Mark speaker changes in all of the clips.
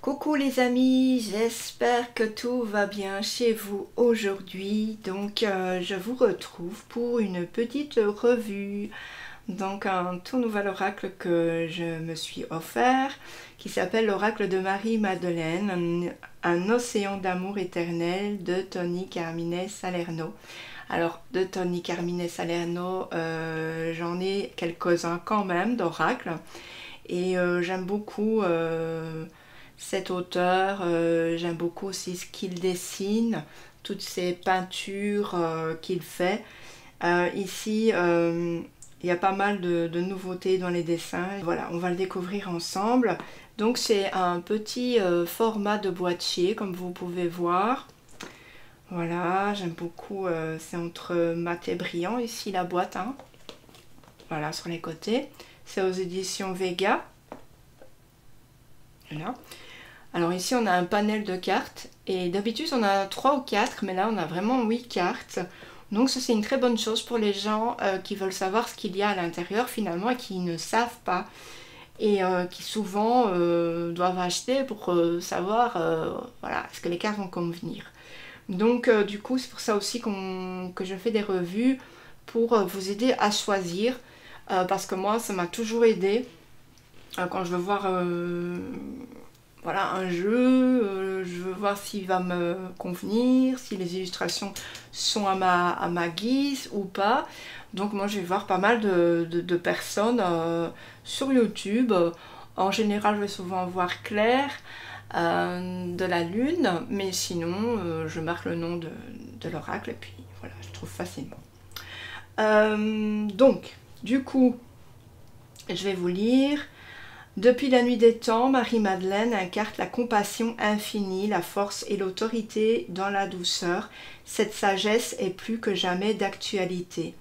Speaker 1: Coucou les amis, j'espère que tout va bien chez vous aujourd'hui. Donc je vous retrouve pour une petite revue. Donc un tout nouvel oracle que je me suis offert qui s'appelle l'oracle de Marie-Madeleine, un océan d'amour éternel de Tony Carmine Salerno. Alors de Tony Carmine Salerno, j'en ai quelques-uns quand même d'oracles et j'aime beaucoup cet auteur, j'aime beaucoup aussi ce qu'il dessine, toutes ces peintures qu'il fait. Ici, il y a pas mal de nouveautés dans les dessins. Voilà, on va le découvrir ensemble. Donc c'est un petit format de boîtier, comme vous pouvez voir. Voilà, j'aime beaucoup, c'est entre mat et brillant ici la boîte. Hein. Voilà, sur les côtés. C'est aux éditions Vega. Voilà. Alors ici on a un panel de cartes et d'habitude on a 3 ou 4 mais là on a vraiment 8 cartes. Donc ça c'est une très bonne chose pour les gens qui veulent savoir ce qu'il y a à l'intérieur finalement et qui ne savent pas. Et qui souvent doivent acheter pour savoir voilà, est-ce que les cartes vont convenir. Donc du coup c'est pour ça aussi que je fais des revues pour vous aider à choisir parce que moi ça m'a toujours aidé quand je veux voir voilà, un jeu, je veux voir s'il va me convenir, si les illustrations sont à ma guise ou pas. Donc moi je vais voir pas mal de personnes sur YouTube. En général je vais souvent voir Claire de la Lune, mais sinon je marque le nom de l'oracle et puis voilà, je trouve facilement. Donc du coup, je vais vous lire. Depuis la nuit des temps, Marie-Madeleine incarne la compassion infinie, la force et l'autorité dans la douceur. Cette sagesse est plus que jamais d'actualité.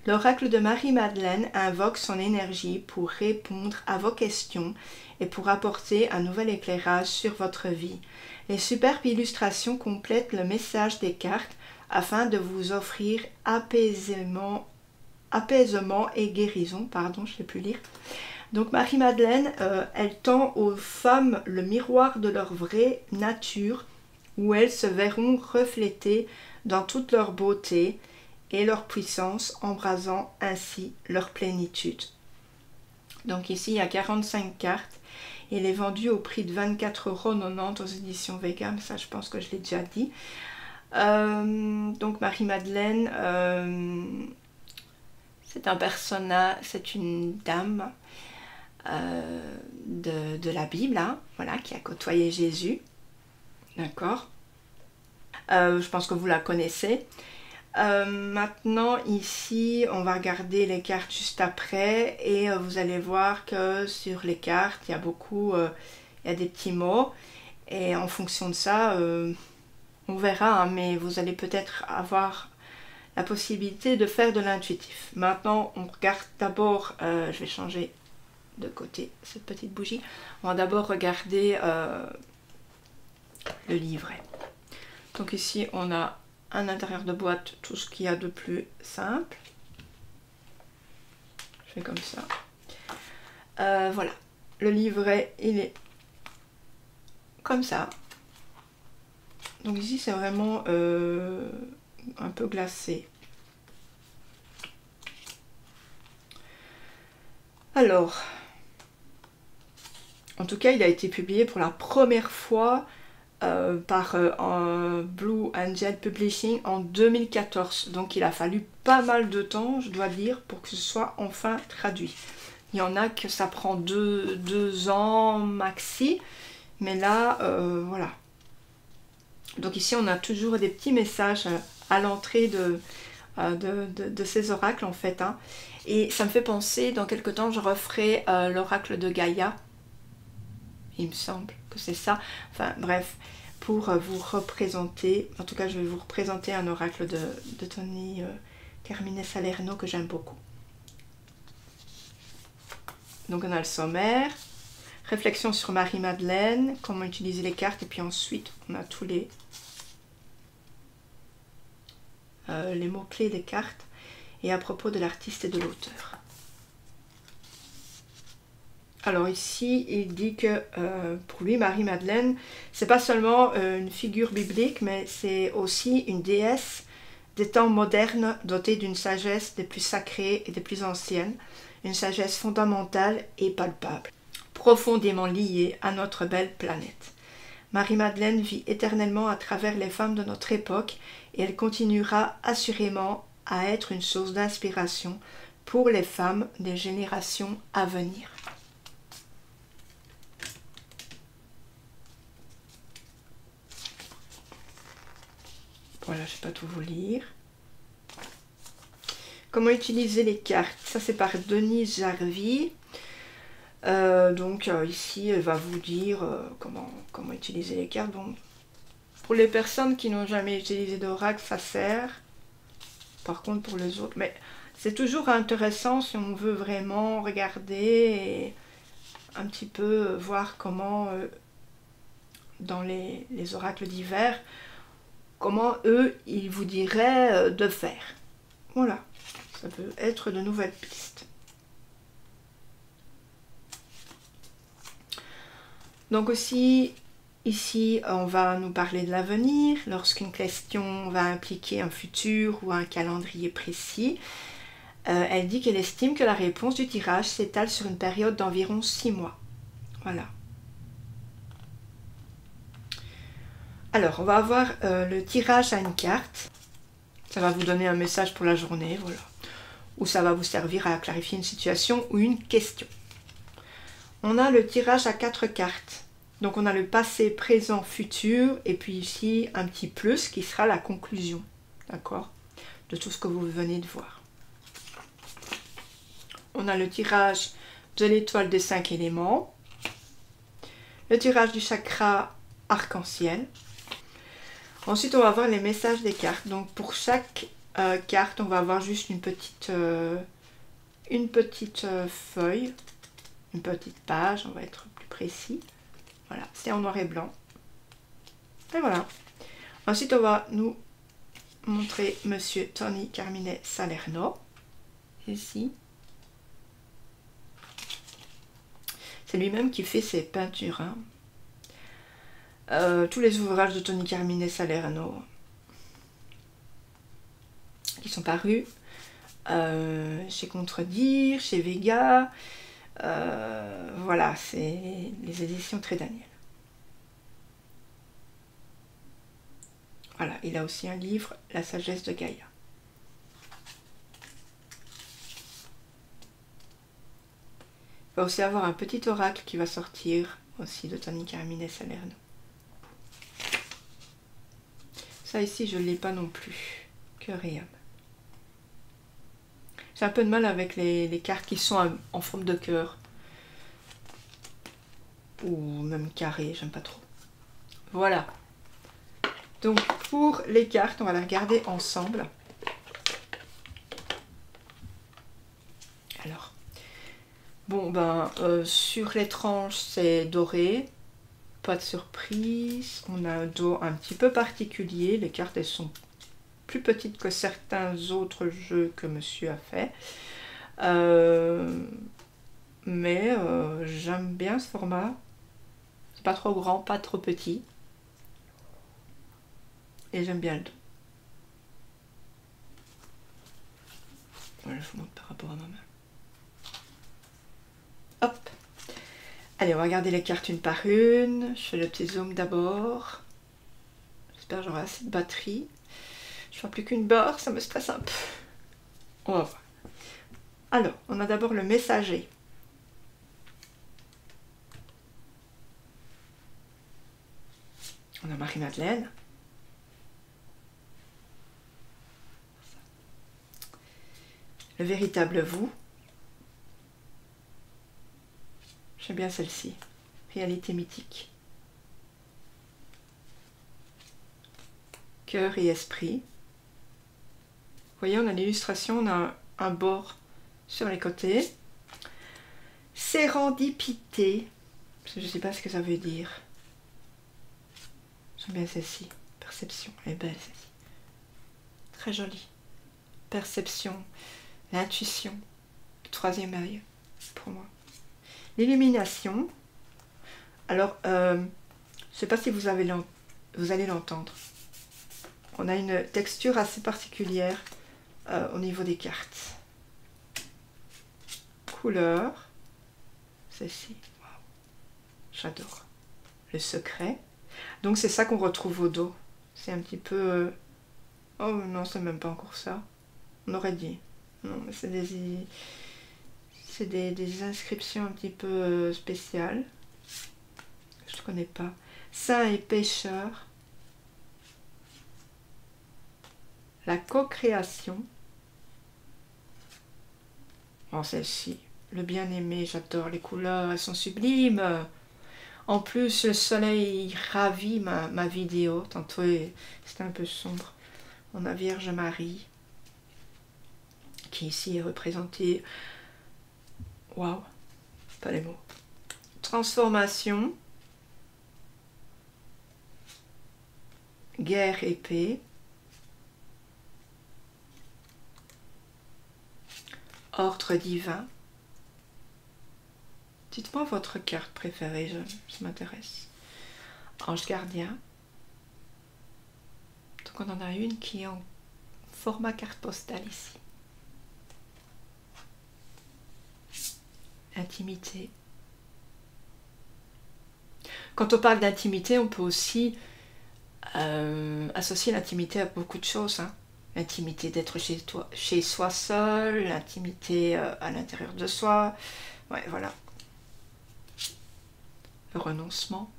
Speaker 1: L'oracle de Marie-Madeleine invoque son énergie pour répondre à vos questions et pour apporter un nouvel éclairage sur votre vie. Les superbes illustrations complètent le message des cartes afin de vous offrir apaisement et guérison. Pardon, je ne sais plus lire. Donc Marie-Madeleine, elle tend aux femmes le miroir de leur vraie nature, où elles se verront reflétées dans toute leur beauté et leur puissance, embrasant ainsi leur plénitude. Donc ici, il y a 45 cartes. Et elle est vendue au prix de 24,90 € aux éditions Vega, mais ça je pense que je l'ai déjà dit. Donc Marie-Madeleine, c'est un personnage, c'est une dame de la Bible, hein, voilà, qui a côtoyé Jésus. D'accord. Je pense que vous la connaissez. Maintenant, ici, on va regarder les cartes juste après et vous allez voir que sur les cartes, il y a beaucoup, il y a des petits mots et en fonction de ça, on verra, hein, mais vous allez peut-être avoir la possibilité de faire de l'intuitif. Maintenant, on regarde d'abord, je vais changer de côté cette petite bougie. On va d'abord regarder le livret. Donc ici on a un intérieur de boîte, tout ce qu'il y a de plus simple. Je fais comme ça. Voilà, le livret il est comme ça. Donc ici c'est vraiment un peu glacé. Alors, en tout cas, il a été publié pour la première fois par Blue Angel Publishing en 2014. Donc il a fallu pas mal de temps, je dois dire, pour que ce soit enfin traduit. Il y en a que ça prend deux ans maxi, mais là, voilà. Donc ici, on a toujours des petits messages à l'entrée de ces oracles, en fait. Hein. Et ça me fait penser, dans quelques temps, je referai l'oracle de Gaïa. Il me semble que c'est ça. Enfin bref, pour vous représenter, en tout cas je vais vous représenter un oracle de Tony Carmine Salerno que j'aime beaucoup. Donc on a le sommaire, réflexion sur Marie-Madeleine, comment utiliser les cartes, et puis ensuite on a tous les mots-clés des cartes, et à propos de l'artiste et de l'auteur. Alors ici, il dit que pour lui, Marie-Madeleine, c'est pas seulement une figure biblique, mais c'est aussi une déesse des temps modernes dotée d'une sagesse des plus sacrées et des plus anciennes, une sagesse fondamentale et palpable, profondément liée à notre belle planète. Marie-Madeleine vit éternellement à travers les femmes de notre époque et elle continuera assurément à être une source d'inspiration pour les femmes des générations à venir. Voilà, je ne vais pas tout vous lire. Comment utiliser les cartes? Ça, c'est par Denise Jarvie. Ici, elle va vous dire comment utiliser les cartes. Bon, pour les personnes qui n'ont jamais utilisé d'oracle, ça sert. Par contre, pour les autres... Mais c'est toujours intéressant si on veut vraiment regarder et un petit peu voir comment, dans les oracles divers, comment eux, ils vous diraient de faire. Voilà, ça peut être de nouvelles pistes. Donc aussi, ici, on va nous parler de l'avenir, lorsqu'une question va impliquer un futur ou un calendrier précis. Elle dit qu'elle estime que la réponse du tirage s'étale sur une période d'environ 6 mois. Voilà. Alors, on va avoir le tirage à une carte. Ça va vous donner un message pour la journée, voilà. Ou ça va vous servir à clarifier une situation ou une question. On a le tirage à 4 cartes. Donc, on a le passé, présent, futur. Et puis ici, un petit plus qui sera la conclusion. D'accord? De tout ce que vous venez de voir. On a le tirage de l'étoile des 5 éléments. Le tirage du chakra arc-en-ciel. Ensuite, on va voir les messages des cartes. Donc, pour chaque carte, on va avoir juste une petite feuille, une petite page, on va être plus précis. Voilà, c'est en noir et blanc. Et voilà. Ensuite, on va nous montrer Monsieur Tony Carmine Salerno. Ici. C'est lui-même qui fait ses peintures. Hein. Tous les ouvrages de Tony Carmine Salerno qui sont parus chez Contredire, chez Vega. Voilà, c'est les éditions Très Daniel. Voilà, il a aussi un livre, La sagesse de Gaïa. Il va aussi avoir un petit oracle qui va sortir aussi de Tony Carmine Salerno. Ça ici, je ne l'ai pas non plus. Que rien. J'ai un peu de mal avec les cartes qui sont en forme de cœur. Ou même carré, j'aime pas trop. Voilà. Donc pour les cartes, on va les regarder ensemble. Alors, bon ben, sur les tranches, c'est doré. Pas de surprise. On a un dos un petit peu particulier. Les cartes, elles sont plus petites que certains autres jeux que monsieur a fait. Mais j'aime bien ce format. C'est pas trop grand, pas trop petit. Et j'aime bien le dos. Voilà, je vous montre par rapport à ma main. Hop. Allez, on va regarder les cartes une par une. Je fais le petit zoom d'abord. J'espère que j'aurai assez de batterie. Je ne vois plus qu'une barre, ça me stresse un peu. On va voir. Alors, on a d'abord le messager. On a Marie-Madeleine. Le véritable vous. J'aime bien celle-ci. Réalité mythique. Cœur et esprit. Vous voyez, on a l'illustration, on a un bord sur les côtés. Sérendipité. Je ne sais pas ce que ça veut dire. J'aime bien celle-ci. Perception. Elle est belle celle-ci. Très jolie. Perception. L'intuition. Le troisième œil. Pour moi. L'illumination. Alors, je ne sais pas si vous allez l'entendre. On a une texture assez particulière au niveau des cartes. Couleur. Celle-ci. Wow. J'adore. Le secret. Donc c'est ça qu'on retrouve au dos. C'est un petit peu... Oh non, c'est même pas encore ça. On aurait dit. Non, mais c'est des inscriptions un petit peu spéciales. Je ne connais pas. Saint et pécheur. La co-création. Oh, celle-ci. Le bien-aimé, j'adore les couleurs, elles sont sublimes. En plus, le soleil ravit ma vidéo. Tantôt, c'était un peu sombre. On a Vierge Marie, qui ici est représentée. Waouh, pas les mots. Transformation. Guerre épée. Ordre divin. Dites-moi votre carte préférée, ça m'intéresse. Ange gardien. Donc on en a une qui est en format carte postale ici. Intimité. Quand on parle d'intimité, on peut aussi associer l'intimité à beaucoup de choses. Hein. L'intimité d'être chez soi seul, l'intimité à l'intérieur de soi. Ouais, voilà. Le renoncement.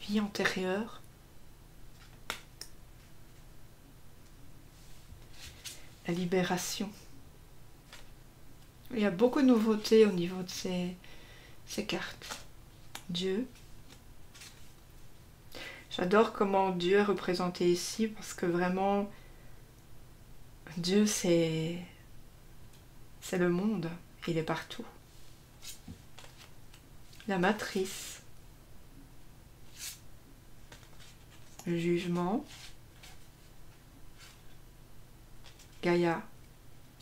Speaker 1: Vie antérieure. La libération. Il y a beaucoup de nouveautés au niveau de ces cartes. Dieu. J'adore comment Dieu est représenté ici parce que vraiment, Dieu c'est le monde, il est partout. La matrice. Le jugement. Gaïa.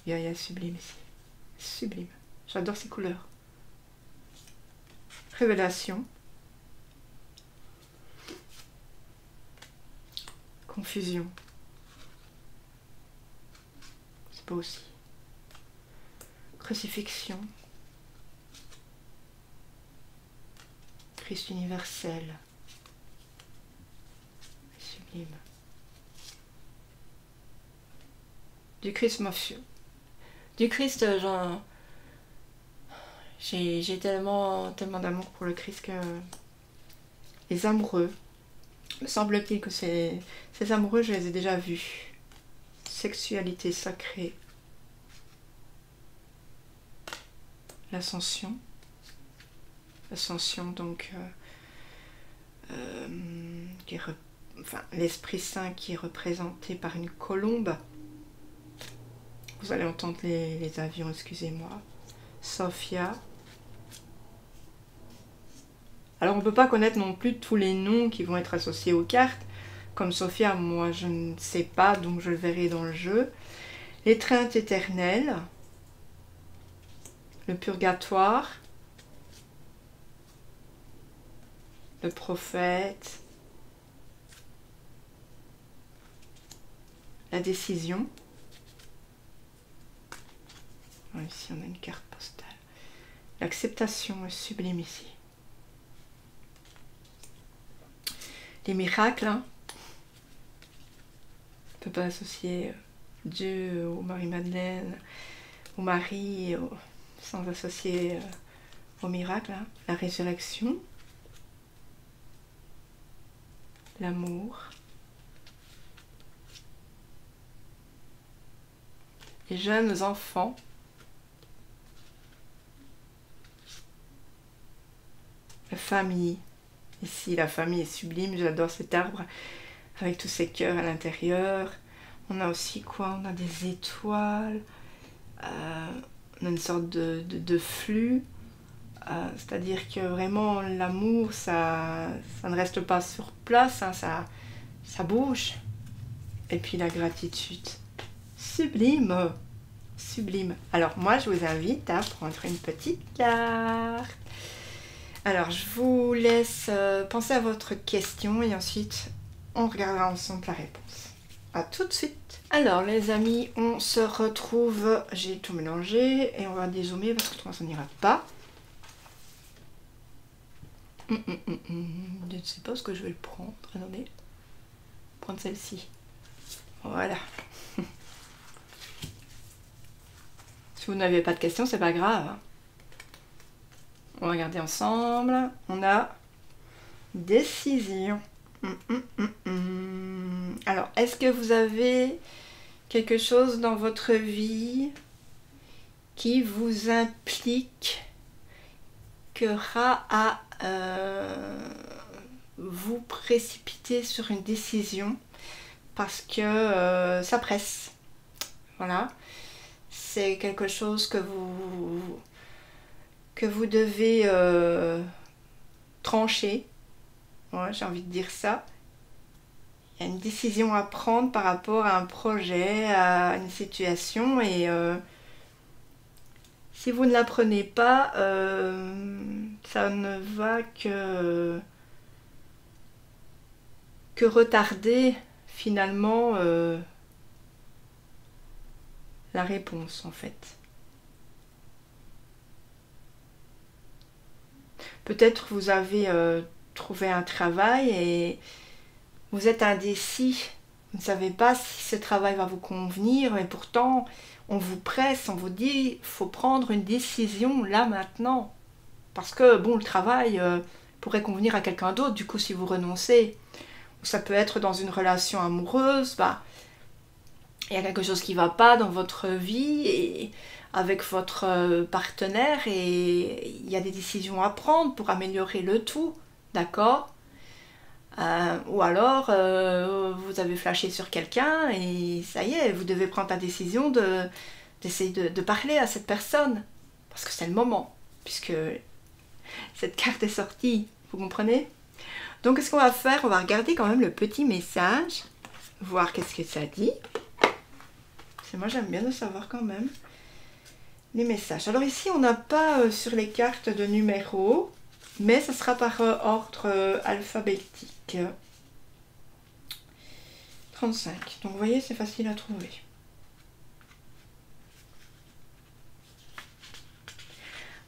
Speaker 1: Gaïa sublime ici. Sublime. J'adore ces couleurs. Révélation. Confusion. C'est beau aussi. Crucifixion. Christ universel. Sublime. Du Christ, du Christ, j'ai tellement d'amour pour le Christ que les amoureux, me semble-t-il que ces amoureux, je les ai déjà vus. Sexualité sacrée. L'ascension. L'ascension, donc, l'Esprit Saint qui est représenté par une colombe. Vous allez entendre les avions, excusez-moi. Sophia. Alors on ne peut pas connaître non plus tous les noms qui vont être associés aux cartes. Comme Sophia, moi je ne sais pas, donc je le verrai dans le jeu. L'étreinte éternelle. Le purgatoire. Le prophète. La décision. Ici on a une carte postale. L'acceptation est sublime ici. Les miracles, hein. On ne peut pas associer Dieu au Marie-Madeleine, au Marie, sans associer au miracle. Hein. La résurrection, l'amour, les jeunes enfants, la famille. Ici, la famille est sublime, j'adore cet arbre avec tous ces cœurs à l'intérieur. On a aussi quoi? On a des étoiles, on a une sorte de flux, c'est-à-dire que vraiment l'amour, ça ne reste pas sur place, hein, ça bouge. Et puis la gratitude, Sublime. Sublime. Alors moi, je vous invite à prendre une petite carte. Alors, je vous laisse penser à votre question et ensuite, on regardera ensemble la réponse. À tout de suite. Alors, les amis, on se retrouve. J'ai tout mélangé et on va dézoomer parce que autrement, ça n'ira pas. Je ne sais pas ce que je vais le prendre. Attendez. Prendre celle-ci. Voilà. Si vous n'avez pas de questions, c'est pas grave. On va regarder ensemble. On a décision. Alors, est-ce que vous avez quelque chose dans votre vie qui vous impliquera à vous précipiter sur une décision parce que ça presse? Voilà. C'est quelque chose que vous devez trancher. Ouais, j'ai envie de dire ça. Il y a une décision à prendre par rapport à un projet, à une situation, et si vous ne la prenez pas, ça ne va que retarder finalement la réponse en fait. Peut-être vous avez trouvé un travail et vous êtes indécis. Vous ne savez pas si ce travail va vous convenir, mais pourtant on vous presse, on vous dit il faut prendre une décision là maintenant. Parce que bon, le travail pourrait convenir à quelqu'un d'autre, du coup si vous renoncez. Ou ça peut être dans une relation amoureuse, bah, il y a quelque chose qui ne va pas dans votre vie et avec votre partenaire et il y a des décisions à prendre pour améliorer le tout, d'accord? Ou alors vous avez flashé sur quelqu'un et ça y est, vous devez prendre la décision d'essayer de parler à cette personne parce que c'est le moment, puisque cette carte est sortie, vous comprenez? Donc qu'est-ce qu'on va faire? On va regarder quand même le petit message, voir qu'est-ce que ça dit. Moi j'aime bien de savoir quand même les messages. Alors ici on n'a pas sur les cartes de numéros, mais ça sera par ordre alphabétique. 35. Donc vous voyez, c'est facile à trouver.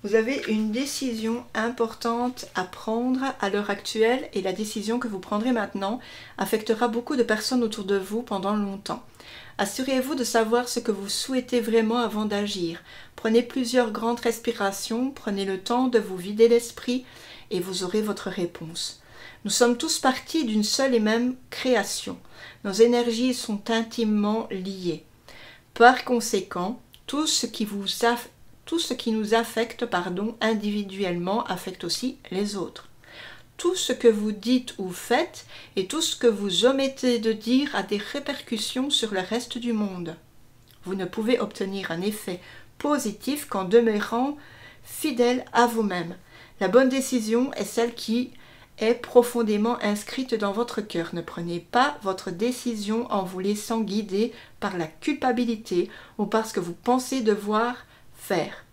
Speaker 1: Vous avez une décision importante à prendre à l'heure actuelle et la décision que vous prendrez maintenant affectera beaucoup de personnes autour de vous pendant longtemps. Assurez-vous de savoir ce que vous souhaitez vraiment avant d'agir. Prenez plusieurs grandes respirations, prenez le temps de vous vider l'esprit et vous aurez votre réponse. Nous sommes tous partis d'une seule et même création. Nos énergies sont intimement liées. Par conséquent, tout ce qui nous affecte individuellement affecte aussi les autres. Tout ce que vous dites ou faites et tout ce que vous omettez de dire a des répercussions sur le reste du monde. Vous ne pouvez obtenir un effet positif qu'en demeurant fidèle à vous-même. La bonne décision est celle qui est profondément inscrite dans votre cœur. Ne prenez pas votre décision en vous laissant guider par la culpabilité ou parce que vous pensez devoir faire.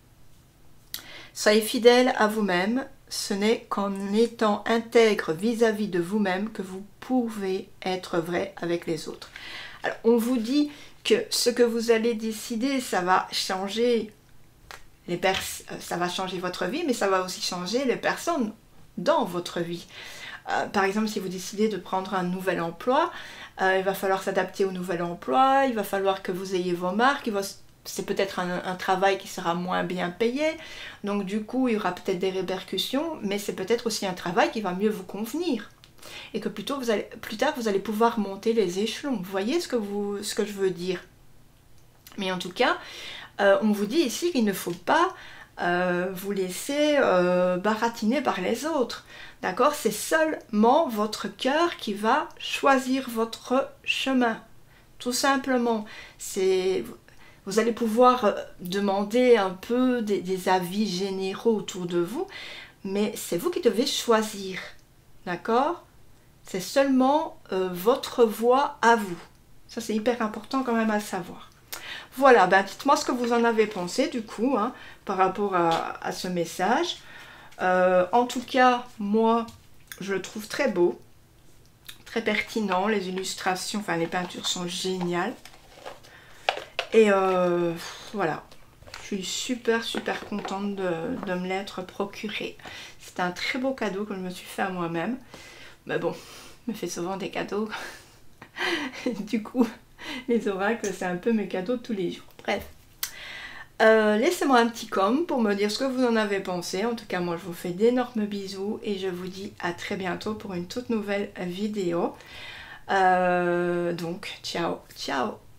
Speaker 1: Soyez fidèle à vous-même. Ce n'est qu'en étant intègre vis-à-vis de vous-même que vous pouvez être vrai avec les autres. Alors, on vous dit que ce que vous allez décider, ça va changer ça va changer votre vie, mais ça va aussi changer les personnes dans votre vie. Par exemple, si vous décidez de prendre un nouvel emploi, il va falloir s'adapter au nouvel emploi, il va falloir que vous ayez vos marques, c'est peut-être un travail qui sera moins bien payé, donc du coup il y aura peut-être des répercussions, mais c'est peut-être aussi un travail qui va mieux vous convenir et que plus tard vous allez pouvoir monter les échelons. Vous voyez ce que je veux dire? Mais en tout cas, on vous dit ici qu'il ne faut pas vous laisser baratiner par les autres, d'accord? C'est seulement votre cœur qui va choisir votre chemin, tout simplement. Vous allez pouvoir demander un peu des avis généraux autour de vous, mais c'est vous qui devez choisir, d'accord? C'est seulement votre voix à vous. Ça, c'est hyper important quand même à savoir. Voilà, ben dites-moi ce que vous en avez pensé du coup, hein, par rapport à ce message. En tout cas, moi, je le trouve très beau, très pertinent. Les illustrations, enfin les peintures sont géniales. Et voilà, je suis super contente de me l'être procuré. C'est un très beau cadeau que je me suis fait à moi-même. Mais bon, je me fais souvent des cadeaux. Du coup, les oracles, c'est un peu mes cadeaux de tous les jours. Bref. Laissez-moi un petit com pour me dire ce que vous en avez pensé. En tout cas, moi, je vous fais d'énormes bisous et je vous dis à très bientôt pour une toute nouvelle vidéo. Donc, ciao, ciao!